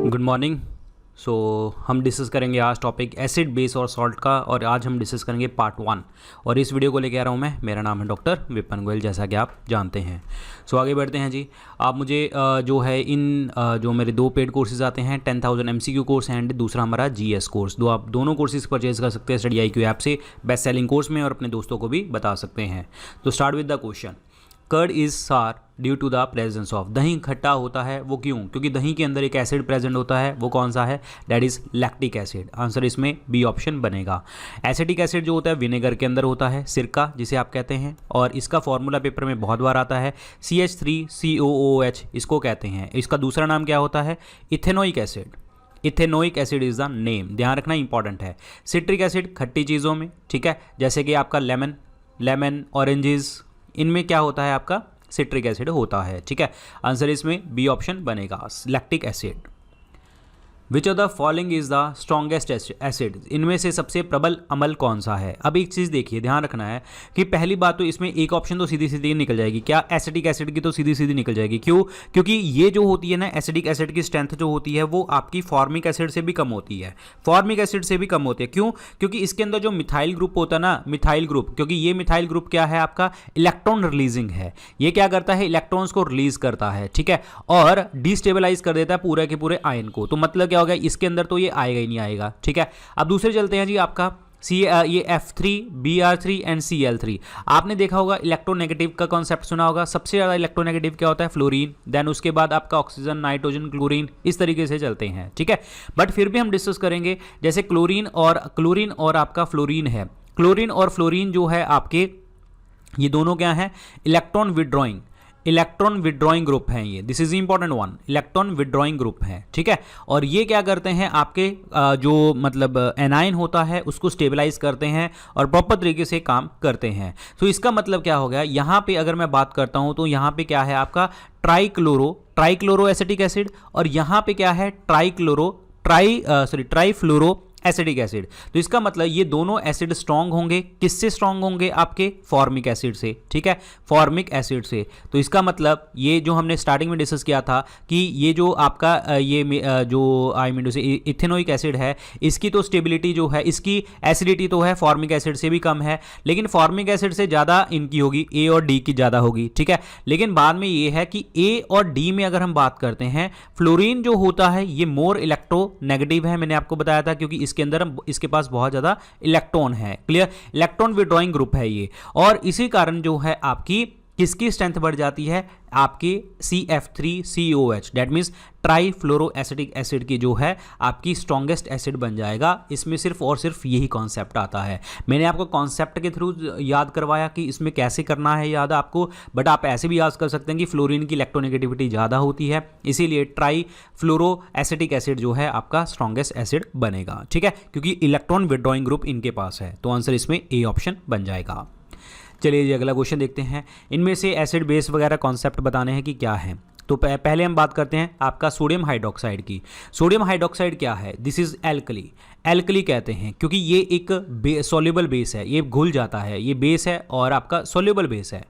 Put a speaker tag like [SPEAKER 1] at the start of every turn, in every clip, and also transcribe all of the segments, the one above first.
[SPEAKER 1] Good morning. सो हम discuss करेंगे आज टॉपिक एसिड बेस और सॉल्ट का, और आज हम डिस्कस करेंगे पार्ट 1। और इस वीडियो को लेके आ रहा हूँ मैं, मेरा नाम है डॉक्टर विपिन गोयल, जैसा कि आप जानते हैं। सो आगे बढ़ते हैं जी। आप मुझे जो है इन जो मेरे दो पेड कोर्सेज आते हैं, 10,000 MCQ कोर्स एंड दूसरा हमारा GS कोर्स, आप दोनों कोर्सेज परचेज कर सकते हैं स्टडी IQ ऐप से बेस्ट सेलिंग कोर्स में, और अपने दोस्तों को भी बता सकते हैं। तो start with the question. Curd is sour due to the presence of, दही खट्टा होता है वो क्यों? क्योंकि दही के अंदर एक एसिड प्रेजेंट होता है, वो कौन सा है? That is lactic acid. Answer इसमें बी ऑप्शन बनेगा। एसिटिक एसिड जो होता है विनेगर के अंदर होता है, सिरका जिसे आप कहते हैं, और इसका फॉर्मूला पेपर में बहुत बार आता है, CH3COOH इसको कहते हैं। इसका दूसरा नाम क्या होता है? Ethanoic acid. Ethanoic acid is the name, ध्यान रखना इंपॉर्टेंट है। सिट्रिक एसिड खट्टी चीज़ों में, ठीक है, जैसे कि आपका लेमन, ऑरेंजेस, इनमें क्या होता है? आपका सिट्रिक एसिड होता है, ठीक है। आंसर इसमें बी ऑप्शन बनेगा, lactic acid. Which of the following is the strongest acid, इनमें से सबसे प्रबल अम्ल कौन सा है? अब एक चीज़ देखिए, ध्यान रखना है कि पहली बात तो इसमें एक ऑप्शन तो सीधी सीधी निकल जाएगी। क्या? एसिटिक एसिड की तो सीधी सीधी निकल जाएगी। क्यों? क्योंकि ये जो होती है ना, एसिडिक एसिड की स्ट्रेंथ जो होती है वो आपकी फॉर्मिक एसिड से भी कम होती है, फॉर्मिक एसिड से भी कम होती है। क्यों? क्योंकि इसके अंदर जो मिथाइल ग्रुप होता है ना, मिथाइल ग्रुप, क्योंकि ये मिथाइल ग्रुप क्या है? आपका इलेक्ट्रॉन रिलीजिंग है। ये क्या करता है? इलेक्ट्रॉन्स को रिलीज करता है, ठीक है, और डिस्टेबलाइज कर देता है पूरे के पूरे आयन को। तो मतलब क्या होगा? इसके अंदर तो ये आएगा ही नहीं आएगा, ठीक है। अब दूसरे चलते हैं जी। आपका ये F3, Br3 एंड Cl3, आपने देखा होगा इलेक्ट्रोनेगेटिव का कॉन्सेप्ट सुना होगा। सबसे ज़्यादा इलेक्ट्रोनेगेटिव क्या होता है? फ्लोरीन, देन उसके बाद आपका ऑक्सीजन, नाइट्रोजन, क्लोरीन, इस तरीके से चलते हैं, ठीक है। बट फिर भी हम डिस्कस करेंगे, जैसे क्लोरीन और आपका फ्लोरीन है। क्लोरीन और फ्लोरीन जो है आपके, ये दोनों क्या है? इलेक्ट्रॉन विड्रॉइंग ग्रुप हैं ये। This is important one, electron withdrawing group है, ठीक है। और ये क्या करते हैं? आपके जो मतलब एनाइन होता है उसको स्टेबलाइज करते हैं और प्रॉपर तरीके से काम करते हैं। तो इसका मतलब क्या हो गया? यहाँ पे अगर मैं बात करता हूँ तो यहाँ पे क्या है? आपका ट्राइक्लोरो एसिटिक एसिड, और यहाँ पे क्या है? Trifluoro acidic acid. तो इसका मतलब ये दोनों एसिड स्ट्रांग होंगे, किससे स्ट्रांग होंगे? आपके फॉर्मिक एसिड से, ठीक है, फॉर्मिक एसिड से। तो इसका मतलब ये जो हमने स्टार्टिंग में डिस्कस किया था कि ये जो आपका इथेनोइक एसिड है, इसकी तो स्टेबिलिटी जो है, इसकी एसिडिटी तो है फॉर्मिक एसिड से भी कम है, लेकिन फॉर्मिक एसिड से ज़्यादा इनकी होगी, A और D की ज़्यादा होगी, ठीक है। लेकिन बाद में ये है कि A और D में अगर हम बात करते हैं, फ्लोरीन जो होता है ये मोर इलेक्ट्रोनेगेटिव है, मैंने आपको बताया था, क्योंकि इसके अंदर इसके पास बहुत ज्यादा इलेक्ट्रॉन है। क्लियर? इलेक्ट्रॉन विड्रॉइंग ग्रुप है ये, और इसी कारण जो है आपकी किसकी स्ट्रेंथ बढ़ जाती है? आपकी CF3COH, that means trifluoro acetic acid की जो है आपकी स्ट्रॉन्गेस्ट एसिड बन जाएगा। इसमें सिर्फ और सिर्फ यही कॉन्सेप्ट आता है। मैंने आपको कॉन्सेप्ट के थ्रू याद करवाया कि इसमें कैसे करना है याद आपको, बट आप ऐसे भी याद कर सकते हैं कि फ्लोरीन की इलेक्ट्रोनेगेटिविटी ज़्यादा होती है, इसीलिए ट्राइफ्लोरो एसिटिक एसिड जो है आपका स्ट्रॉन्गेस्ट एसिड बनेगा, ठीक है, क्योंकि इलेक्ट्रॉन विड्रॉइंग ग्रुप इनके पास है। तो आंसर इसमें A ऑप्शन बन जाएगा। चलिए जी अगला क्वेश्चन देखते हैं। इनमें से एसिड बेस वगैरह कॉन्सेप्ट बताने हैं कि क्या है। तो पहले हम बात करते हैं आपका सोडियम हाइड्रोक्साइड की। सोडियम हाइड्रोक्साइड क्या है? दिस इज एल्कली कहते हैं, क्योंकि ये एक सॉल्युबल बेस है, ये घुल जाता है, ये बेस है और आपका सॉल्युबल बेस है,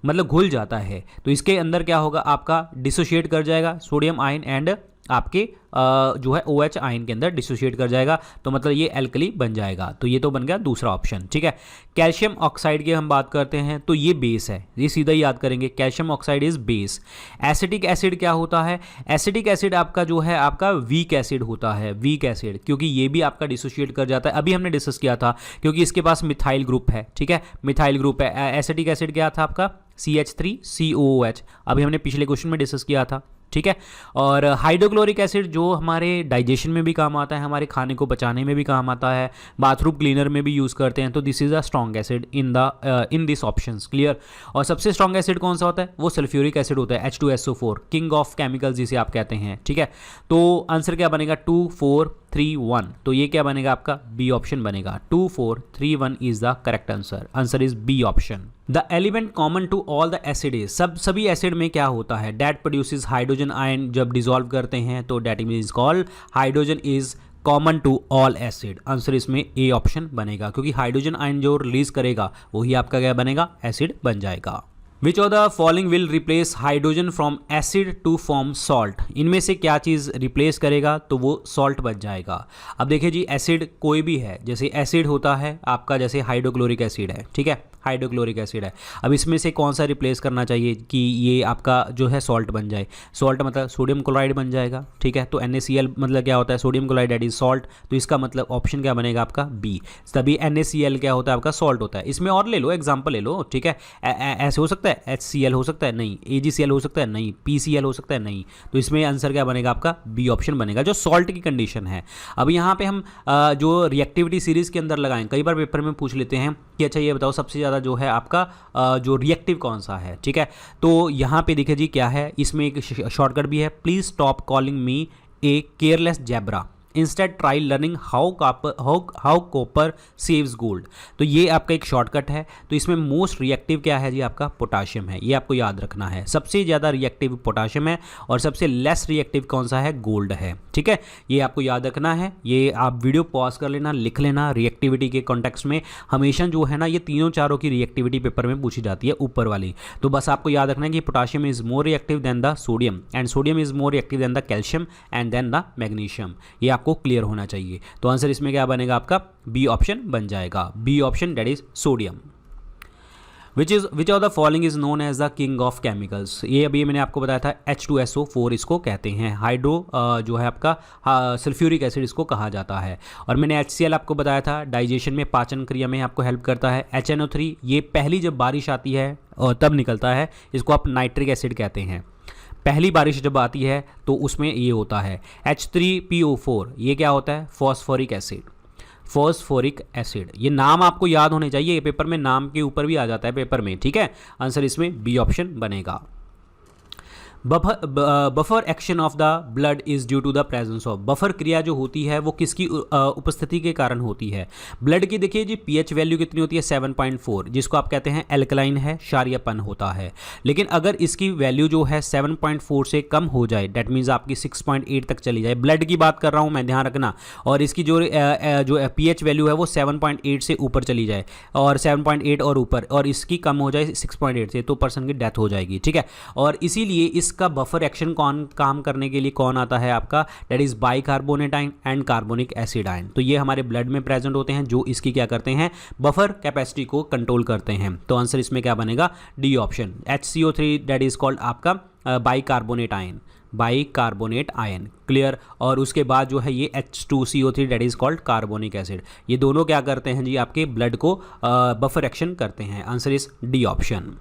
[SPEAKER 1] मतलब घुल जाता है। तो इसके अंदर क्या होगा? आपका डिसोशिएट कर जाएगा सोडियम आयन एंड आपके जो है OH आयन के अंदर डिसोशिएट कर जाएगा, तो मतलब ये एल्कली बन जाएगा। तो ये तो बन गया दूसरा ऑप्शन, ठीक है। कैल्शियम ऑक्साइड की हम बात करते हैं तो ये बेस है, ये सीधा ही याद करेंगे, calcium oxide is base. Acetic acid क्या होता है? एसिटिक एसिड आपका जो है आपका वीक एसिड होता है, वीक एसिड, क्योंकि ये भी आपका डिसोशिएट कर जाता है। अभी हमने डिस्कस किया था, क्योंकि इसके पास मिथाइल ग्रुप है, ठीक है, मिथाइल ग्रुप है। एसिटिक एसिड क्या था आपका? CH3COOH, अभी हमने पिछले क्वेश्चन में डिस्कस किया था, ठीक है। और हाइड्रोक्लोरिक एसिड जो हमारे डाइजेशन में भी काम आता है, हमारे खाने को पचाने में भी काम आता है, बाथरूम क्लीनर में भी यूज़ करते हैं। तो this is a strong acid in this options. Clear? और सबसे स्ट्रॉन्ग एसिड कौन सा होता है? वो सल्फ्यूरिक एसिड होता है, H2SO4, किंग ऑफ केमिकल्स जिसे आप कहते हैं, ठीक है। तो आंसर क्या बनेगा? 2, 4, 3, 1। तो ये क्या बनेगा? आपका B ऑप्शन बनेगा। 2, 4, 3, 1 is the correct answer. Answer is B option. The element common to all the acid is, सभी एसिड में क्या होता है? दैट प्रोड्यूसेस हाइड्रोजन आयन, जब डिसॉल्व करते हैं तो that is called hydrogen is common to all acid. Answer इसमें A ऑप्शन बनेगा, क्योंकि हाइड्रोजन आयन जो रिलीज करेगा वही आपका क्या बनेगा? एसिड बन जाएगा। Which of the following will replace hydrogen from acid to form salt, इनमें से क्या चीज़ रिप्लेस करेगा तो वो सॉल्ट बच जाएगा। अब देखिए जी, एसिड कोई भी है, जैसे एसिड होता है आपका, जैसे हाइड्रोक्लोरिक एसिड है, ठीक है, हाइड्रोक्लोरिक एसिड है। अब इसमें से कौन सा रिप्लेस करना चाहिए कि ये आपका जो है सॉल्ट बन जाए। सॉल्ट मतलब सोडियम क्लोराइड बन जाएगा, ठीक है। तो NaCl मतलब क्या होता है, sodium chloride that is salt. तो इसका मतलब ऑप्शन क्या बनेगा आपका बी। तभी NaCl क्या होता है आपका सॉल्ट होता है। इसमें और ले लो, एग्जाम्पल ले लो, ठीक है। ऐसे हो सकता है, HCl हो सकता है, नहीं। AgCl हो सकता है, नहीं। PCl हो सकता है, नहीं। तो इसमें आंसर क्या बनेगा आपका बी ऑप्शन बनेगा, जो सॉल्ट की कंडीशन है। अब यहाँ पे हम जो रिएक्टिविटी सीरीज के अंदर लगाएं, कई बार पेपर में पूछ लेते हैं कि अच्छा ये बताओ सबसे ज़्यादा जो है आपका जो रिएक्टिव कौन सा है, ठीक है। तो यहाँ पे देखिए जी क्या है, इसमें एक शॉर्टकट भी है, please stop calling me a careless zebra, instead try learning how copper saves gold. तो ये आपका एक शॉर्टकट है। तो इसमें मोस्ट रिएक्टिव क्या है जी आपका पोटाशियम है, ये आपको याद रखना है। सबसे ज़्यादा रिएक्टिव पोटाशियम है और सबसे लेस रिएक्टिव कौन सा है, गोल्ड है, ठीक है। ये आपको याद रखना है। ये आप वीडियो पॉज कर लेना, लिख लेना। रिएक्टिविटी के कॉन्टेक्स्ट में हमेशा जो है ना, ये तीनों चारों की रिएक्टिविटी पेपर में पूछी जाती है, ऊपर वाली। तो बस आपको याद रखना है कि potassium is more reactive than the sodium, and sodium is more reactive than the calcium and then the magnesium. ये आपको क्लियर होना चाहिए। तो आंसर इसमें क्या बनेगा आपका बी ऑप्शन बन जाएगा, B option that is sodium. Which of the following is known as the king of chemicals. ये अभी मैंने आपको बताया था, H2SO4 इसको कहते हैं। हाइड्रो जो है आपका सल्फ्यूरिक एसिड इसको कहा जाता है। और मैंने HCl आपको बताया था, डाइजेशन में, पाचन क्रिया में आपको हेल्प करता है। HNO3 ये पहली जब बारिश आती है और तब निकलता है, इसको आप नाइट्रिक एसिड कहते हैं। पहली बारिश जब आती है तो उसमें ये होता है। H3PO4 ये क्या होता है, फॉस्फोरिक एसिड, फॉस्फोरिक एसिड। ये नाम आपको याद होने चाहिए, ये पेपर में नाम के ऊपर भी आ जाता है पेपर में, ठीक है। आंसर इसमें बी ऑप्शन बनेगा। Buffer action of the blood is due to the presence of, buffer क्रिया जो होती है वो किसकी उपस्थिति के कारण होती है। ब्लड की देखिए जी पीएच वैल्यू कितनी होती है, 7.4, जिसको आप कहते हैं एल्कलाइन है, क्षारीयपन होता है। लेकिन अगर इसकी वैल्यू जो है 7.4 से कम हो जाए, डेट मीन्स आपकी 6.8 तक चली जाए, ब्लड की बात कर रहा हूँ मैं, ध्यान रखना। और इसकी जो पीएच वैल्यू है वो 7.8 से ऊपर चली जाए, और 7.8 और ऊपर, और इसकी कम हो जाए 6.8 से, तो पर्सन की डेथ हो जाएगी, ठीक है। और इसीलिए इसका बफर एक्शन कौन काम करने के लिए कौन आता है आपका, that is bicarbonate ion and carbonic acid ion. तो ये हमारे ब्लड में प्रेजेंट होते हैं, जो इसकी क्या करते हैं, बफर कैपेसिटी को कंट्रोल करते हैं। तो आंसर इसमें क्या बनेगा, D option. HCO3 that is called आपका bicarbonate ion, bicarbonate ion, clear. और उसके बाद जो है ये H2CO3 that is called carbonic acid. ये दोनों क्या करते हैं जी, आपके ब्लड को बफर एक्शन करते हैं। Answer is D option.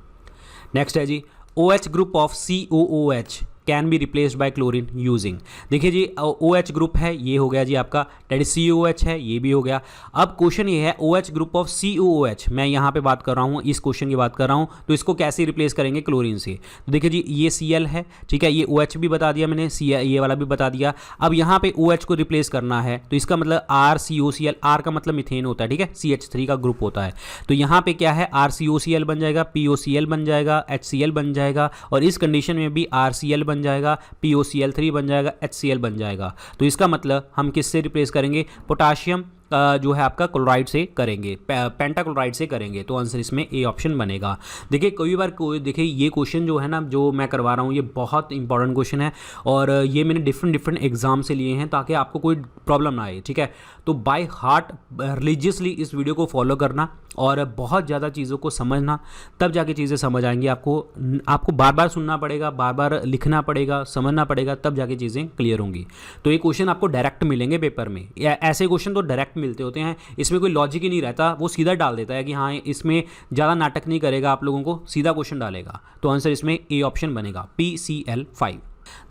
[SPEAKER 1] Next है जी, OH group of COOH can be replaced by chlorine using. देखिए जी OH ग्रुप है, ये हो गया जी आपका, दैट इज COOH है, ये भी हो गया। अब क्वेश्चन ये है OH ग्रुप ऑफ COOH, मैं यहाँ पे बात कर रहा हूँ, इस क्वेश्चन की बात कर रहा हूँ, तो इसको कैसे रिप्लेस करेंगे क्लोरीन से। तो देखिए जी ये Cl है, ठीक है, ये OH भी बता दिया मैंने, ये वाला भी बता दिया। अब यहाँ पे OH को रिप्लेस करना है, तो इसका मतलब RCOCl, R का मतलब मिथेन होता है, ठीक है, CH3 का ग्रुप होता है। तो यहाँ पे क्या है, RCOCl बन जाएगा, POCl बन जाएगा, HCl बन जाएगा, और इस कंडीशन में भी RCl बन जाएगा, POCl3 बन जाएगा, HCl बन जाएगा। तो इसका मतलब हम किससे रिप्लेस करेंगे, पोटाशियम जो है आपका क्लोराइड से करेंगे, पेंटाक्लोराइड से करेंगे। तो आंसर इसमें ए ऑप्शन बनेगा। देखिए कई बार देखिए ये क्वेश्चन जो है ना, जो मैं करवा रहा हूँ, ये बहुत इंपॉर्टेंट क्वेश्चन है, और ये मैंने डिफरेंट एग्जाम से लिए हैं, ताकि आपको कोई प्रॉब्लम ना आए, ठीक है। तो बाय हार्ट रिलीजियसली इस वीडियो को फॉलो करना, और बहुत ज़्यादा चीज़ों को समझना, तब जाके चीज़ें समझ आएंगी। आपको बार बार सुनना पड़ेगा, बार बार लिखना पड़ेगा, समझना पड़ेगा, तब जाके चीज़ें क्लियर होंगी। तो ये क्वेश्चन आपको डायरेक्ट मिलेंगे पेपर में, ऐसे क्वेश्चन तो डायरेक्ट मिलते होते हैं, इसमें कोई लॉजिक ही नहीं रहता, वो सीधा डाल देता है कि हाँ इसमें ज़्यादा नाटक नहीं करेगा, आप लोगों को सीधा क्वेश्चन डालेगा। तो आंसर इसमें ए ऑप्शन बनेगा, PCl5।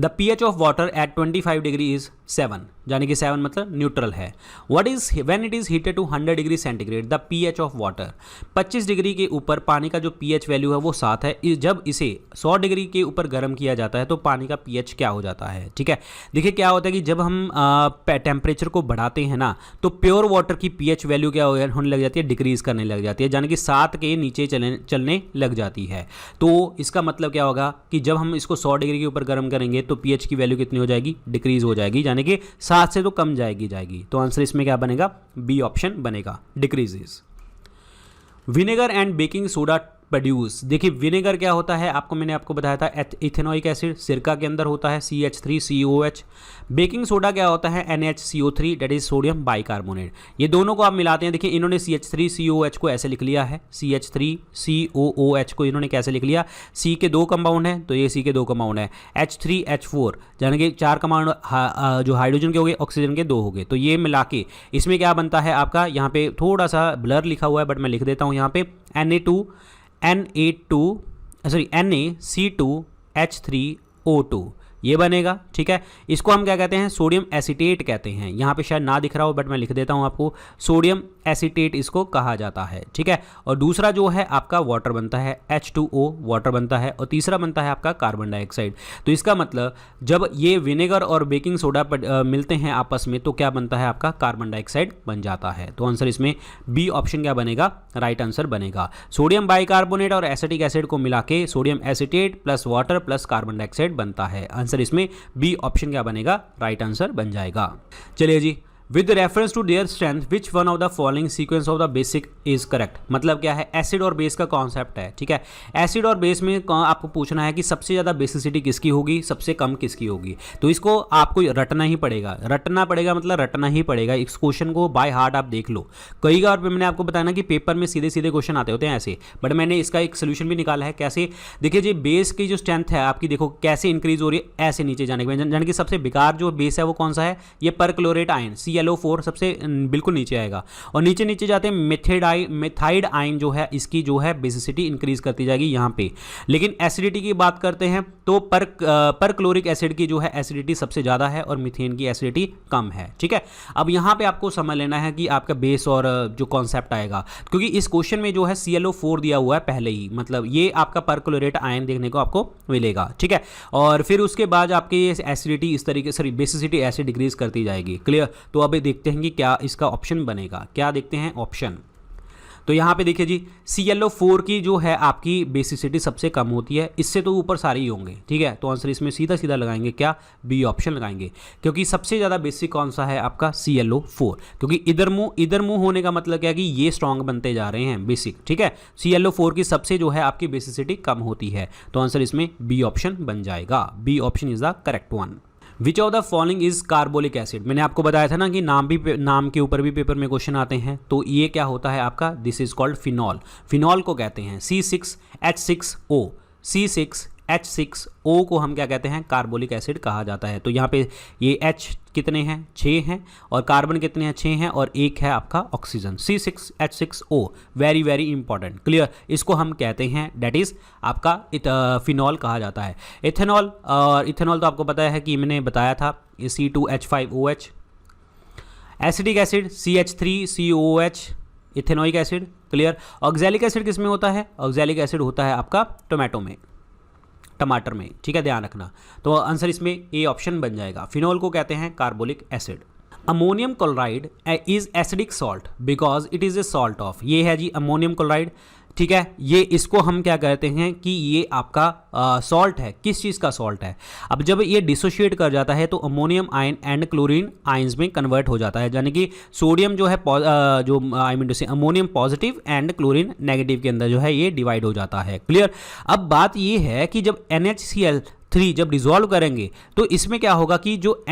[SPEAKER 1] The pH of water at 25 degree is 7, यानी कि 7 मतलब न्यूट्रल है। What is when it is heated to 100 degree centigrade, the pH of water, 25 degree के ऊपर पानी का जो pH वैल्यू है वो 7 है। जब इसे 100 डिग्री के ऊपर गर्म किया जाता है तो पानी का pH क्या हो जाता है, ठीक है। देखिए क्या होता है कि जब हम टेम्परेचर को बढ़ाते हैं ना, तो प्योर वाटर की pH वैल्यू क्या होने लग जाती है, डिक्रीज करने लग जाती है, यानी कि 7 के नीचे चलने लग जाती है। तो इसका मतलब क्या होगा कि जब हम इसको 100 डिग्री के ऊपर गर्म करेंगे तो pH की वैल्यू कितनी हो जाएगी, डिक्रीज हो जाएगी, यानी कि 7 से तो कम जाएगी। तो आंसर इसमें क्या बनेगा, बी ऑप्शन बनेगा, decreases. Vinegar and baking soda produce. देखिए विनेगर क्या होता है, मैंने आपको बताया था इथेनॉइक एसिड सिरका के अंदर होता है CH3COH। बेकिंग सोडा क्या होता है NaCO3 that is sodium bicarbonate. ये दोनों को आप मिलाते हैं, देखिए इन्होंने CH3COH को ऐसे लिख लिया है, CH3COOH को इन्होंने कैसे लिख लिया, C के 2 कंपाउंड है तो ये C के 2 कंपाउंड है, H3H4 यानी कि 4 कंपाउंड जो हाइड्रोजन के हो गए, ऑक्सीजन के 2 हो गए, तो ये मिला के इसमें क्या बनता है आपका, यहाँ पे थोड़ा सा ब्लर लिखा हुआ है बट मैं लिख देता हूँ यहाँ पे NaC2H3O2 ये बनेगा। ठीक है, इसको हम क्या कहते हैं, सोडियम एसीटेट कहते हैं। यहाँ पे शायद ना दिख रहा हो बट मैं लिख देता हूँ आपको, सोडियम एसीटेट इसको कहा जाता है। ठीक है, और दूसरा जो है आपका वाटर बनता है, H2O वाटर बनता है, और तीसरा बनता है आपका कार्बन डाइऑक्साइड। तो इसका मतलब जब ये विनेगर और बेकिंग सोडा मिलते हैं आपस में तो क्या बनता है आपका, कार्बन डाइऑक्साइड बन जाता है। तो आंसर इसमें बी ऑप्शन क्या बनेगा, राइट आंसर बनेगा। सोडियम बाइकार्बोनेट और एसिटिक एसिड को मिला के sodium acetate plus water plus carbon dioxide बनता है। आंसर इसमें बी ऑप्शन क्या बनेगा, राइट आंसर बन जाएगा। चलिए जी, with reference to their strength which one of the following sequence of the basic is correct. मतलब क्या है, एसिड और बेस का कॉन्सेप्ट है। ठीक है, एसिड और बेस में आपको पूछना है कि सबसे ज़्यादा बेसिसिटी किसकी होगी, सबसे कम किसकी होगी। तो इसको आपको रटना ही पड़ेगा, मतलब रटना ही पड़ेगा। इस क्वेश्चन को बाय हार्ट आप देख लो। कई बार मैंने आपको बताया ना कि पेपर में सीधे सीधे क्वेश्चन आते होते हैं ऐसे, बट मैंने इसका एक सोल्यूशन भी निकाला है। कैसे, देखिए जी, बेस की जो स्ट्रेंथ है आपकी, देखो कैसे इंक्रीज हो रही है, ऐसे नीचे जाने के बाद, यानी कि सबसे बेकार जो बेस है वो कौन सा है, ये परक्लोरेट आयन ClO4 सबसे बिल्कुल नीचे आएगा, और नीचे नीचे जाते हैं मेथाइड आयन जो है, इसकी जो है बेसिसिटी इंक्रीज करती जाएगी यहाँ पे। लेकिन एसिडिटी की बात करते हैं तो परक्लोरिक एसिड की जो है एसिडिटी सबसे ज़्यादा है और मीथेन की एसिडिटी कम है। ठीक है, अब यहाँ पे आपको समझ लेना है कि आपका बेस और जो कॉन्सेप्ट आएगा, क्योंकि इस क्वेश्चन में जो है ClO4 दिया हुआ है पहले ही, मतलब ये आपका परक्लोरेट आयन देखने को आपको मिलेगा। ठीक है, और फिर उसके बाद आपकी एसिडिटी इस तरीके से, बेसिसिटी ऐसे डिक्रीज करती जाएगी। क्लियर, तो अब देखते हैं कि क्या इसका ऑप्शन बनेगा। क्या देखते हैं ऑप्शन, तो यहाँ पे देखिए जी, ClO4 की जो है आपकी बेसिसिटी सबसे कम होती है, इससे तो ऊपर सारे ही होंगे। ठीक है, तो आंसर इसमें सीधा सीधा लगाएंगे क्या, बी ऑप्शन लगाएंगे, क्योंकि सबसे ज़्यादा बेसिक कौन सा है आपका, ClO4, क्योंकि इधर मुंह होने का मतलब क्या है कि ये स्ट्रॉन्ग बनते जा रहे हैं बेसिक। ठीक है, ClO4 की सबसे जो है आपकी बेसिसिटी कम होती है, तो आंसर इसमें बी ऑप्शन बन जाएगा। B option is the correct one. Which of the following is carbolic acid. मैंने आपको बताया था ना कि नाम के ऊपर भी पेपर में क्वेश्चन आते हैं, तो ये क्या होता है आपका, this is called phenol. Phenol को कहते हैं C6H6O। C6H6O को हम क्या कहते हैं, कार्बोलिक एसिड कहा जाता है। तो यहाँ पे ये H कितने हैं, 6 हैं, और कार्बन कितने हैं, 6 हैं, और एक है आपका oxygen, C6H6O। Very very important. Clear, इसको हम कहते हैं दैट इज आपका फिनॉल कहा जाता है। इथेनॉल, और इथेनॉल तो आपको पता है कि मैंने बताया था, C2H5OH। Acetic acid CH3COOH, ethanoic acid. Clear, oxalic acid किस में होता है, ऑक्सैलिक एसिड होता है आपका टमाटर में। ठीक है, ध्यान रखना। तो आंसर इसमें ए ऑप्शन बन जाएगा। फिनॉल को कहते हैं carbolic acid. Ammonium chloride is acidic salt because it is a salt of, ये है जी अमोनियम क्लोराइड। ठीक है, ये इसको हम क्या कहते हैं कि ये आपका सॉल्ट है। किस चीज़ का सॉल्ट है, अब जब ये डिसोशिएट कर जाता है तो ammonium ion and chlorine ions में कन्वर्ट हो जाता है, यानी कि सोडियम जो है जो आई मीन टू से ammonium positive and chlorine negative के अंदर जो है ये डिवाइड हो जाता है। क्लियर, अब बात ये है कि जब NaCl3 जब डिसॉल्व करेंगे तो इसमें क्या होगा कि जो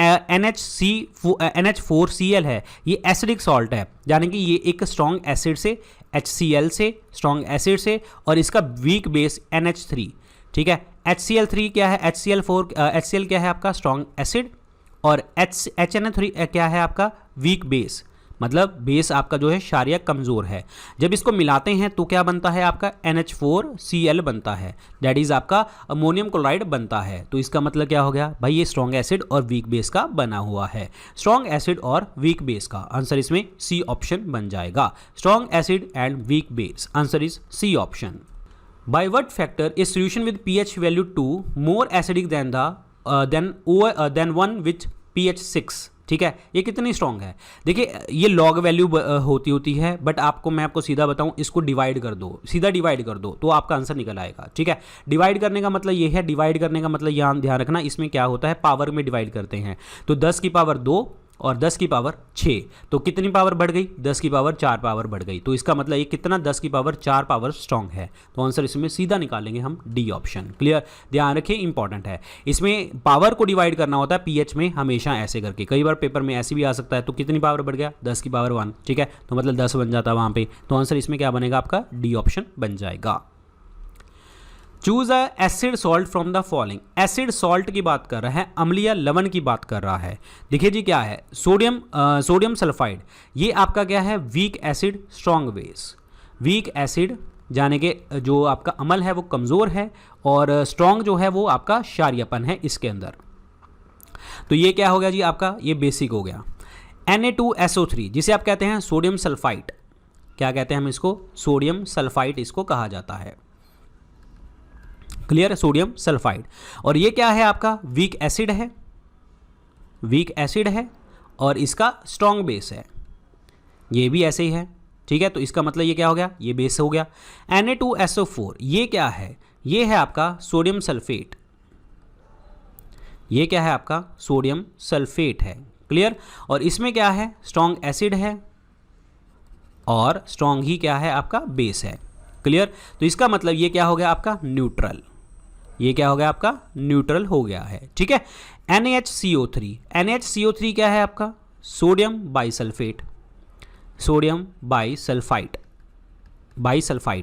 [SPEAKER 1] NH4Cl है ये एसिडिक सॉल्ट है, यानी कि ये एक स्ट्रॉन्ग एसिड से HCl से स्ट्रॉन्ग एसिड से, और इसका वीक बेस NH3। ठीक है, HCl3 क्या है, HCl क्या है आपका स्ट्रॉन्ग एसिड, और HNO3 क्या है आपका वीक बेस, मतलब बेस आपका जो है क्षारीय कमज़ोर है। जब इसको मिलाते हैं तो क्या बनता है आपका NH4Cl बनता है, दैट इज़ आपका अमोनियम क्लोराइड बनता है। तो इसका मतलब क्या हो गया भाई, ये स्ट्रॉन्ग एसिड और वीक बेस का बना हुआ है। स्ट्रॉन्ग एसिड और वीक बेस का आंसर इसमें सी ऑप्शन बन जाएगा। Strong acid and weak base, answer is C option. By what factor is solution with pH value 2 more acidic than one with pH 6। ठीक है, ये कितनी स्ट्रॉन्ग है। देखिए ये लॉग वैल्यू होती है, बट मैं आपको सीधा बताऊं, इसको डिवाइड कर दो, सीधा डिवाइड कर दो तो आपका आंसर निकल आएगा। ठीक है, डिवाइड करने का मतलब ये है, डिवाइड करने का मतलब यहाँ ध्यान रखना, इसमें क्या होता है पावर में डिवाइड करते हैं। तो 10 की पावर 2 और 10 की पावर 6, तो कितनी पावर बढ़ गई? 10 की पावर 4 पावर बढ़ गई। तो इसका मतलब ये कितना 10 की पावर 4 पावर स्ट्रॉन्ग है। तो आंसर इसमें सीधा निकालेंगे हम डी ऑप्शन। क्लियर, ध्यान रखिए इंपॉर्टेंट है। इसमें पावर को डिवाइड करना होता है पीएच में हमेशा ऐसे करके, कई बार पेपर में ऐसे भी आ सकता है। तो कितनी पावर बढ़ गया? 10 की पावर 1, ठीक है, तो मतलब 10 बन जाता है वहाँ पे। तो आंसर इसमें क्या बनेगा आपका? डी ऑप्शन बन जाएगा। Choose a acid salt from the following. Acid salt की बात कर रहा है, अम्लीय लवण की बात कर रहा है। देखिए जी क्या है, सोडियम सल्फाइड, ये आपका क्या है? Weak acid strong base. Weak acid जाने के जो आपका अम्ल है वो कमज़ोर है, और स्ट्रॉन्ग जो है वो आपका क्षारीयपन है इसके अंदर। तो ये क्या हो गया जी आपका? ये बेसिक हो गया। Na2SO3 जिसे आप कहते हैं सोडियम सल्फाइड, क्या कहते हैं हम इसको? सोडियम सल्फाइड इसको कहा जाता है। क्लियर है, सोडियम सल्फाइड। और ये क्या है आपका? वीक एसिड है, वीक एसिड है, और इसका स्ट्रॉन्ग बेस है, ये भी ऐसे ही है, ठीक है। तो इसका मतलब ये क्या हो गया? ये बेस हो गया। Na2SO4 ये क्या है? ये है आपका सोडियम सल्फेट, ये क्या है आपका? सोडियम सल्फेट है। क्लियर, और इसमें क्या है? स्ट्रॉन्ग एसिड है, और स्ट्रॉन्ग ही क्या है आपका? बेस है। क्लियर, तो इसका मतलब ये क्या हो गया आपका? न्यूट्रल। ये क्या हो गया आपका? न्यूट्रल हो गया है, ठीक है। NaHCO3, NaHCO3 क्या है आपका? सोडियम बाइसल्फेट, सोडियम बाइसल्फाइड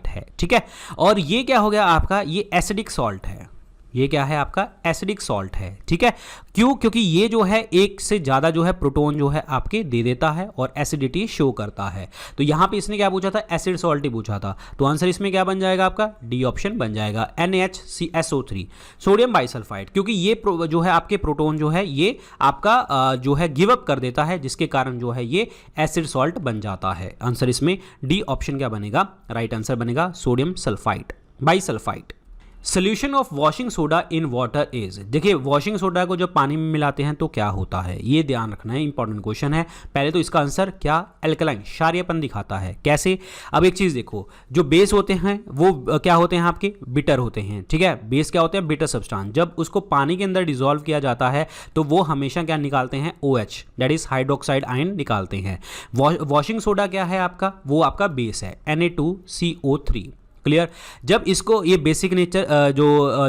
[SPEAKER 1] है, ठीक है। और ये क्या हो गया आपका? ये एसिडिक सॉल्ट है, ये क्या है आपका? एसिडिक सॉल्ट है, ठीक है। क्यों? क्योंकि ये जो है एक से ज़्यादा जो है प्रोटोन जो है आपके दे देता है और एसिडिटी शो करता है। तो यहाँ पे इसने क्या पूछा था? एसिड सॉल्ट ही पूछा था। तो आंसर इसमें क्या बन जाएगा आपका? डी ऑप्शन बन जाएगा, NaHCSO3 सोडियम बाइसल्फाइड। क्योंकि ये जो है आपके प्रोटोन जो है ये आपका जो है गिव अप कर देता है, जिसके कारण जो है ये एसिड सॉल्ट बन जाता है। आंसर इसमें डी ऑप्शन क्या बनेगा? राइट आंसर बनेगा sodium sulphide bisulphide. Solution of washing soda in water is. देखिए वॉशिंग सोडा को जब पानी में मिलाते हैं तो क्या होता है, ये ध्यान रखना है, इंपॉर्टेंट क्वेश्चन है। पहले तो इसका आंसर क्या? एल्कलाइन, क्षारीयपन दिखाता है। कैसे? अब एक चीज देखो, जो बेस होते हैं वो क्या होते हैं आपके? बिटर होते हैं, ठीक है। बेस क्या होते हैं? Bitter substance. जब उसको पानी के अंदर डिसॉल्व किया जाता है तो वो हमेशा क्या निकालते हैं? OH, that is hydroxide ion निकालते हैं। वॉशिंग सोडा क्या है आपका? वो आपका बेस है, Na2CO3। क्लियर, जब इसको ये बेसिक नेचर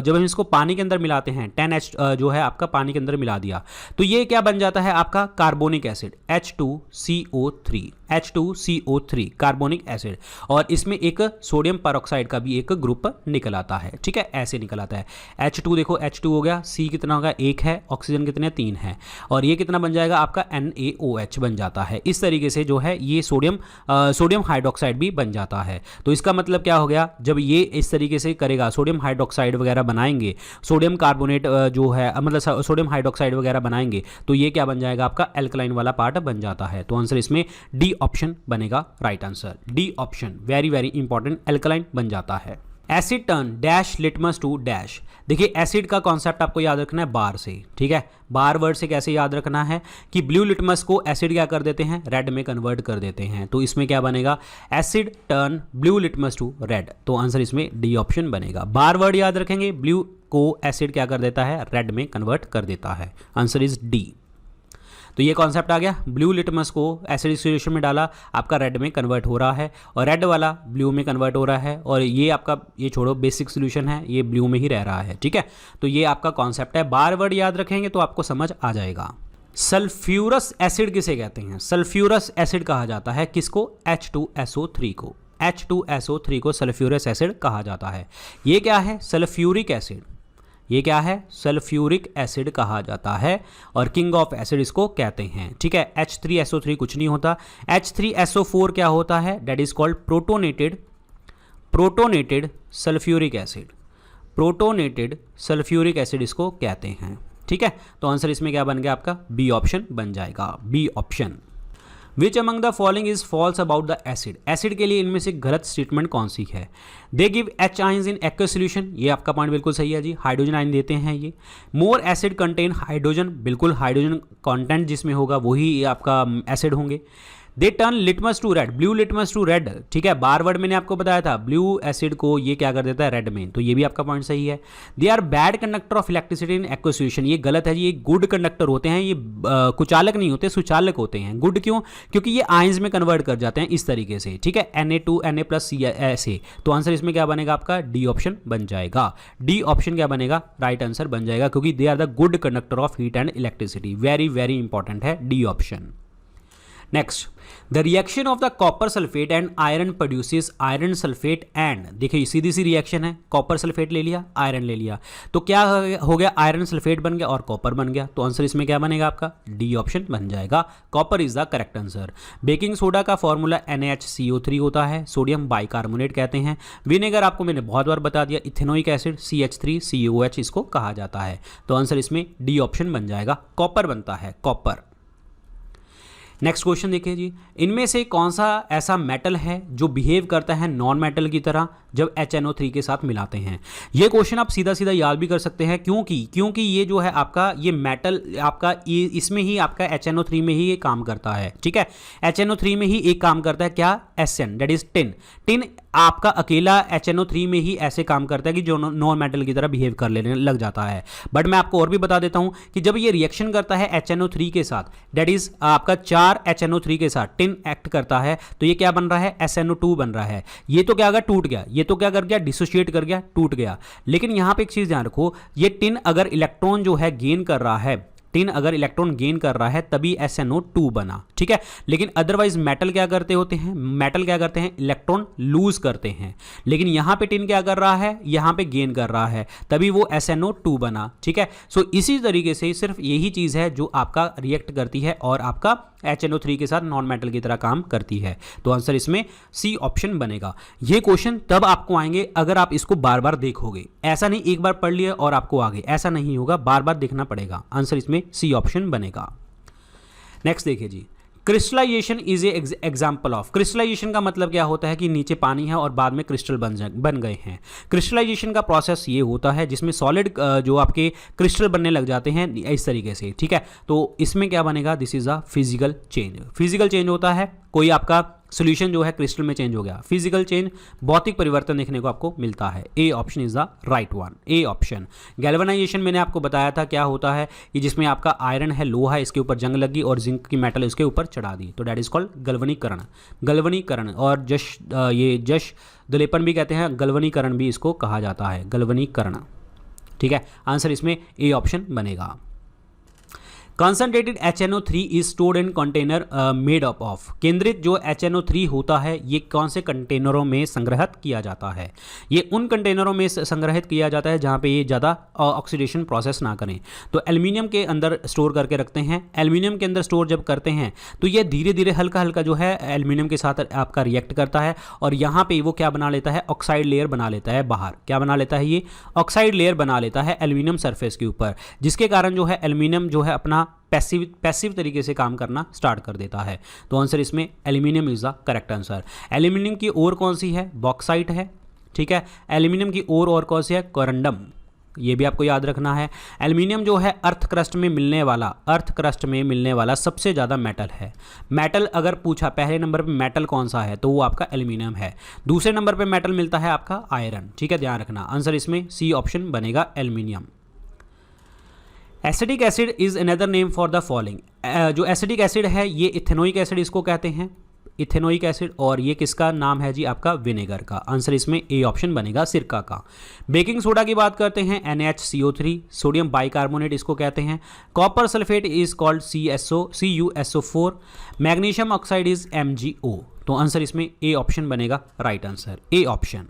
[SPEAKER 1] जब हम इसको पानी के अंदर मिलाते हैं 10H जो है आपका पानी के अंदर मिला दिया, तो ये क्या बन जाता है आपका? Carbonic acid, H2CO3 carbonic acid. और इसमें एक सोडियम परऑक्साइड का भी एक ग्रुप निकल आता है, ठीक है, ऐसे निकल आता है। H2 देखो, H2 हो गया, C कितना होगा? 1 है, ऑक्सीजन कितने? 3 है, और ये कितना बन जाएगा आपका? NaOH बन जाता है। इस तरीके से जो है ये सोडियम हाइड्रोक्साइड भी बन जाता है। तो इसका मतलब क्या हो गया? जब ये इस तरीके से करेगा, सोडियम हाइड्रोक्साइड वगैरह बनाएंगे, सोडियम कार्बोनेट जो है मतलब सोडियम हाइड्रोक्साइड वगैरह बनाएंगे, तो ये क्या बन जाएगा आपका? एल्कलाइन वाला पार्ट बन जाता है। तो आंसर इसमें डी ऑप्शन बनेगा right answer. D option very very important, alkaline बन जाता है। Acid turn dash litmus to dash. देखिए एसिड का कॉन्सेप्ट आपको याद रखना है बार से, ठीक है। बार वर्ड से कैसे याद रखना है कि ब्लू लिटमस को एसिड क्या कर देते हैं? रेड में कन्वर्ट कर देते हैं। तो इसमें क्या बनेगा? Acid turn blue litmus to red. तो आंसर इसमें डी ऑप्शन बनेगा। बार वर्ड याद रखेंगे, ब्लू को एसिड क्या कर देता है? रेड में कन्वर्ट कर देता है। Answer is D. तो ये कॉन्सेप्ट आ गया, ब्लू लिटमस को एसिडिक सॉल्यूशन में डाला, आपका रेड में कन्वर्ट हो रहा है, और रेड वाला ब्लू में कन्वर्ट हो रहा है, और ये आपका ये छोड़ो बेसिक सॉल्यूशन है, ये ब्लू में ही रह रहा है, ठीक है। तो ये आपका कॉन्सेप्ट है, बार वर्ड याद रखेंगे तो आपको समझ आ जाएगा। सल्फ्यूरस एसिड किसे कहते हैं? सल्फ्यूरस एसिड कहा जाता है किसको? H2SO3 को। H2SO3 को सल्फ्यूरस एसिड कहा जाता है। ये क्या है? Sulphuric acid. ये क्या है? सल्फ्यूरिक एसिड कहा जाता है, और किंग ऑफ एसिड इसको कहते हैं, ठीक है। H3SO3 कुछ नहीं होता। H3SO4 क्या होता है? That is called protonated sulphuric acid. Protonated sulphuric acid इसको कहते हैं, ठीक है। तो आंसर इसमें क्या बन गया आपका? बी ऑप्शन बन जाएगा, B option. Which among the following is false about the acid. Acid के लिए इनमें से गलत स्टेटमेंट कौन सी है? They give H ions in aqueous solution, ये आपका पॉइंट बिल्कुल सही है जी, हाइड्रोजन आयन देते हैं ये। मोर एसिड कंटेन हाइड्रोजन, बिल्कुल हाइड्रोजन कंटेंट जिसमें होगा वही आपका एसिड होंगे। They turn litmus to red, blue litmus to red, ठीक है, बार वर्ड मैंने आपको बताया था, ब्लू एसिड को ये क्या कर देता है, रेड में, तो ये भी आपका पॉइंट सही है। They are bad conductor of electricity in aqua solution, ये गलत है, ये गुड कंडक्टर होते हैं, ये कुचालक नहीं होते, सुचालक होते हैं। गुड क्यों? क्योंकि ये आयंस में कन्वर्ट कर जाते हैं इस तरीके से, ठीक है, Na2 Na+C ऐसे। तो आंसर इसमें क्या बनेगा आपका, डी ऑप्शन बन जाएगा। डी ऑप्शन क्या बनेगा, राइट आंसर बन जाएगा, क्योंकि they are the good conductor of heat and electricity. Very very important है D option. Next, the reaction of the copper sulphate and iron produces iron sulphate and, देखिए सीधी सी reaction है, कॉपर सल्फेट ले लिया, आयरन ले लिया, तो क्या हो गया, आयरन सल्फेट बन गया और कॉपर बन गया। तो आंसर इसमें क्या बनेगा आपका, डी ऑप्शन बन जाएगा, copper is the correct answer. Baking soda का फॉर्मूला NaHCO3 होता है, सोडियम बाइकार्बोनेट कहते हैं। विनेगर आपको मैंने बहुत बार बता दिया, इथेनोइक एसिड CH3COH इसको कहा जाता है। तो आंसर इसमें डी ऑप्शन बन जाएगा, कॉपर बनता है, कॉपर। नेक्स्ट क्वेश्चन देखिए जी, इनमें से कौन सा ऐसा मेटल है जो बिहेव करता है नॉन मेटल की तरह जब HNO3 के साथ मिलाते हैं। ये क्वेश्चन आप सीधा सीधा याद भी कर सकते हैं, क्योंकि ये जो है आपका ये मेटल आपका इसमें ही आपका HNO3 में ही ये काम करता है, ठीक है, HNO3 में ही एक काम करता है, क्या, SN, that is tin. Tin आपका अकेला HNO3 में ही ऐसे काम करता है कि जो नॉन मेटल की तरह बिहेव कर लेने लग जाता है। बट मैं आपको और भी बता देता हूं कि जब ये रिएक्शन करता है HNO3 के साथ, दैट इज आपका 4 HNO3 के साथ टिन एक्ट करता है, तो ये क्या बन रहा है, SNO2 बन रहा है। ये तो क्या होगा, टूट गया, ये तो क्या कर गया, डिसोशिएट कर गया, टूट गया। लेकिन यहां पे एक चीज ध्यान रखो, ये टिन अगर इलेक्ट्रॉन जो है गेन कर रहा है, टिन अगर इलेक्ट्रॉन गेन कर रहा है तभी SNO2 बना, ठीक है। लेकिन अदरवाइज मेटल क्या करते होते हैं, मेटल क्या करते हैं, इलेक्ट्रॉन लूज करते हैं। लेकिन यहां पे टिन क्या कर रहा है, यहां पे गेन कर रहा है, तभी वो SNO2 बना, ठीक है। सो इसी तरीके से सिर्फ यही चीज है जो आपका रिएक्ट करती है और आपका HNO3 के साथ नॉन मेटल की तरह काम करती है। तो आंसर इसमें सी ऑप्शन बनेगा। ये क्वेश्चन तब आपको आएंगे अगर आप इसको बार बार देखोगे, ऐसा नहीं एक बार पढ़ लिया और आपको आगे, ऐसा नहीं होगा, बार बार देखना पड़ेगा। आंसर इसमें सी ऑप्शन बनेगा। नेक्स्ट देखिए जी, crystallization is a example of, crystallization का मतलब क्या होता है कि नीचे पानी है और बाद में क्रिस्टल बन गए हैं। क्रिस्टलाइजेशन का प्रोसेस ये होता है जिसमें सॉलिड जो आपके क्रिस्टल बनने लग जाते हैं इस तरीके से, ठीक है। तो इसमें क्या बनेगा, this is a physical change. Physical change होता है, कोई आपका सोल्यूशन जो है क्रिस्टल में चेंज हो गया, फिजिकल चेंज, भौतिक परिवर्तन देखने को आपको मिलता है। A option is the right one, A option. Galvanisation मैंने आपको बताया था क्या होता है कि जिसमें आपका आयरन है, लोहा है, इसके ऊपर जंग लगी और जिंक की मेटल इसके ऊपर चढ़ा दी, तो डैट इज कॉल्ड गलवनीकरण। गलवनीकरण और जश दलेपन भी कहते हैं, गलवनीकरण भी इसको कहा जाता है, गलवनीकरण, ठीक है। आंसर इसमें ए ऑप्शन बनेगा। Concentrated HNO3 is stored in container made up of, केंद्रित जो HNO3 होता है ये कौन से कंटेनरों में संग्रहित किया जाता है, ये उन कंटेनरों में संग्रहित किया जाता है जहां पे ये ज़्यादा ऑक्सीडेशन प्रोसेस ना करें। तो एल्यूमिनियम के अंदर स्टोर करके रखते हैं। एल्यूमिनियम के अंदर स्टोर जब करते हैं तो ये धीरे धीरे हल्का हल्का जो है एल्यूमिनियम के साथ आपका रिएक्ट करता है और यहाँ पे वो क्या बना लेता है, ऑक्साइड लेयर बना लेता है बाहर। क्या बना लेता है, ये ऑक्साइड लेयर बना लेता है एल्यूमिनियम सरफेस के ऊपर, जिसके कारण जो है एल्यूमिनियम जो है अपना पैसिव तरीके से काम करना स्टार्ट कर देता है। तो आंसर इसमें aluminium is the correct answer. Aluminium की ओर कौन सी है, बॉक्साइट है, ठीक है। एल्यूमिनियम की ओर और कौन सी है, कोरंडम, ये भी आपको याद रखना है। एल्यूमिनियम जो है अर्थ क्रस्ट में मिलने वाला सबसे ज़्यादा मेटल है। मेटल अगर पूछा पहले नंबर पे मेटल कौन सा है तो वो आपका एल्यूमिनियम है। दूसरे नंबर पे मेटल मिलता है आपका आयरन, ठीक है, ध्यान रखना। आंसर इसमें सी ऑप्शन बनेगा, aluminium. Acidic acid is another name for the following, जो एसिडिक एसिड है ये इथेनोइक एसिड इसको कहते हैं, इथेनोइक एसिड, और ये किसका नाम है जी, आपका विनेगर का। आंसर इसमें ए ऑप्शन बनेगा, सिरका का। बेकिंग सोडा की बात करते हैं, NaHCO3, सोडियम बाइकार्बोनेट इसको कहते हैं। Copper sulphate is called CuSO4, magnesium oxide is MgO। तो आंसर इसमें ए ऑप्शन बनेगा, right answer, A option.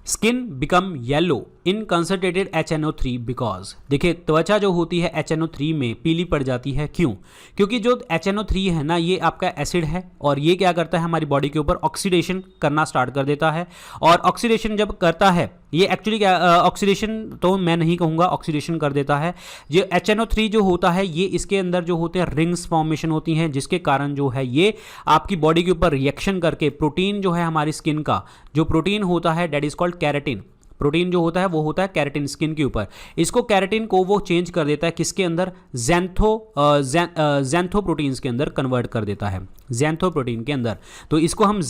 [SPEAKER 1] Skin become yellow in concentrated HNO3 because, देखिए त्वचा जो होती है HNO3 में पीली पड़ जाती है, क्यों? क्योंकि जो HNO3 है ना ये आपका एसिड है और ये क्या करता है हमारी बॉडी के ऊपर ऑक्सीडेशन करना स्टार्ट कर देता है। और ऑक्सीडेशन जब करता है ये एक्चुअली क्या, ऑक्सीडेशन तो मैं नहीं कहूँगा, ऑक्सीडेशन कर देता है। जो HNO3 जो होता है ये इसके अंदर जो होते हैं रिंग्स फॉर्मेशन होती हैं, जिसके कारण जो है ये आपकी बॉडी के ऊपर रिएक्शन करके प्रोटीन जो है हमारी स्किन का जो प्रोटीन होता है that is called keratin, protein जो होता है वो होता है केराटिन स्किन के ऊपर। इसको केराटिन को वो चेंज कर देता है किसके अंदर, ज़ैंथो प्रोटीन्स के अंदर कन्वर्ट कर देता है, ज़ैंथो प्रोटीन के अंदर। तो इसको हम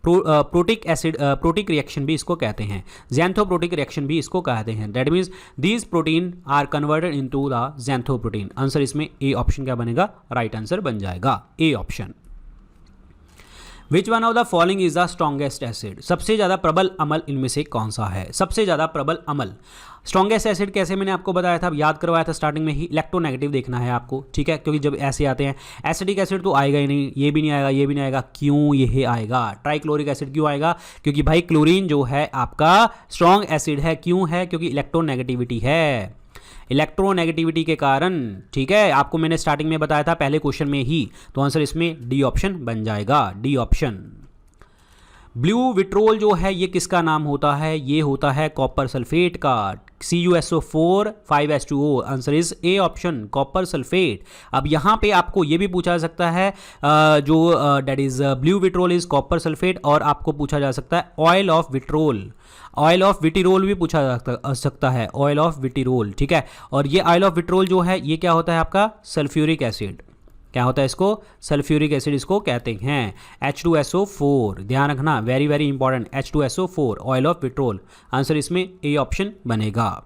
[SPEAKER 1] प्रोटिक एसिड प्रोटिक रिएक्शन भी इसको कहते हैं, ज़ैंथोप्रोटिक रिएक्शन भी इसको कहते हैं। That means these protein are converted into the xanthoprotein. Answer इसमें ए ऑप्शन क्या बनेगा, राइट आंसर बन जाएगा A option. Which one of the following is the strongest acid, सबसे ज़्यादा प्रबल अम्ल इनमें से कौन सा है, सबसे ज़्यादा प्रबल अम्ल। स्ट्रॉन्गेस्ट एसिड कैसे मैंने आपको बताया था, याद करवाया था स्टार्टिंग में ही, इलेक्ट्रोनेगेटिव देखना है आपको, ठीक है, क्योंकि जब ऐसे आते हैं एसिडिक एसिड तो आएगा ही नहीं, ये भी नहीं आएगा, ये भी नहीं आएगा, क्यों ये आएगा, ट्राइक्लोरिक एसिड क्यों आएगा, क्योंकि भाई क्लोरीन जो है आपका स्ट्रॉन्ग एसिड है, क्यों है, क्योंकि इलेक्ट्रोनेगेटिविटी है, इलेक्ट्रोनेगेटिविटी के कारण, ठीक है, आपको मैंने स्टार्टिंग में बताया था पहले क्वेश्चन में ही। तो आंसर इसमें डी ऑप्शन बन जाएगा, डी ऑप्शन। ब्लू विट्रोल जो है ये किसका नाम होता है, ये होता है कॉपर सल्फेट का, CuSO4 5H2O। Answer is A option, copper sulphate. अब यहाँ पे आपको ये भी पूछा जा सकता है जो that is blue vitriol is copper sulphate, और आपको पूछा जा सकता है oil of vitriol, oil of vitriol भी पूछा जा सकता है, ऑयल ऑफ विटिरोल, ठीक है। और ये ऑयल ऑफ विट्रोल जो है ये क्या होता है आपका, सल्फ्यूरिक एसिड, क्या होता है इसको, सल्फ्यूरिक एसिड इसको कहते हैं, H2SO4, ध्यान रखना, very very important, H2SO4 oil of vitriol. Answer इसमें ए ऑप्शन बनेगा।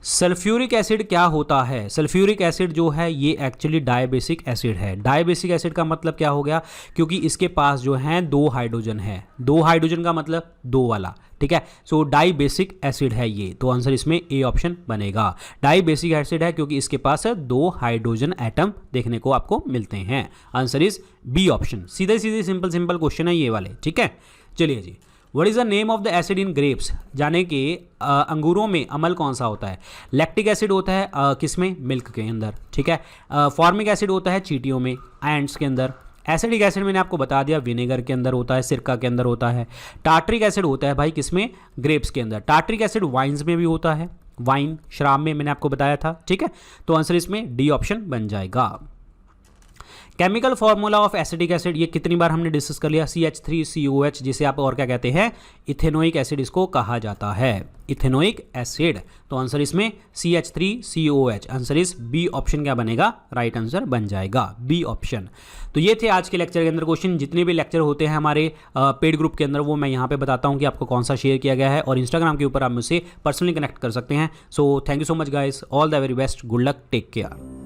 [SPEAKER 1] सल्फ्यूरिक एसिड क्या होता है, सल्फ्यूरिक एसिड जो है ये एक्चुअली डायबेसिक एसिड है। डायबेसिक एसिड का मतलब क्या हो गया, क्योंकि इसके पास जो है दो हाइड्रोजन है, दो हाइड्रोजन का मतलब दो वाला, ठीक है। सो डाइबेसिक एसिड है ये, तो आंसर इसमें ए ऑप्शन बनेगा। डाइबेसिक एसिड है क्योंकि इसके पास दो हाइड्रोजन एटम देखने को आपको मिलते हैं। Answer is B option. सीधे सीधे सिंपल सिंपल क्वेश्चन है ये वाले, ठीक है। चलिए जी, what is the name of the acid in grapes, जाने के अंगूरों में अम्ल कौन सा होता है। लैक्टिक एसिड होता है किसमें, मिल्क के अंदर, ठीक है। फॉर्मिक एसिड होता है चींटियों में, एंड्स के अंदर। एसिडिक एसिड मैंने आपको बता दिया विनेगर के अंदर होता है, सिरका के अंदर होता है। टार्ट्रिक एसिड होता है भाई किसमें, ग्रेप्स के अंदर। टार्ट्रिक एसिड वाइन्स में भी होता है, वाइन शराब में, मैंने आपको बताया था, ठीक है। तो आंसर इसमें डी ऑप्शन बन जाएगा। Chemical formula of acidic acid, ये कितनी बार हमने डिस्कस कर लिया, CH3COH, जिसे आप और क्या कहते हैं, इथेनोइक एसिड इसको कहा जाता है, इथेनोइक एसिड। तो आंसर इसमें CH3COH। आंसर इस बी ऑप्शन क्या बनेगा, राइट आंसर बन जाएगा बी ऑप्शन। तो ये थे आज के लेक्चर के अंदर क्वेश्चन। जितने भी लेक्चर होते हैं हमारे पेड ग्रुप के अंदर वो मैं यहाँ पे बताता हूँ कि आपको कौन सा शेयर किया गया है, और इंस्टाग्राम के ऊपर आप मुझसे पर्सनली कनेक्ट कर सकते हैं। So thank you so much guys, all the very best, good luck, take care.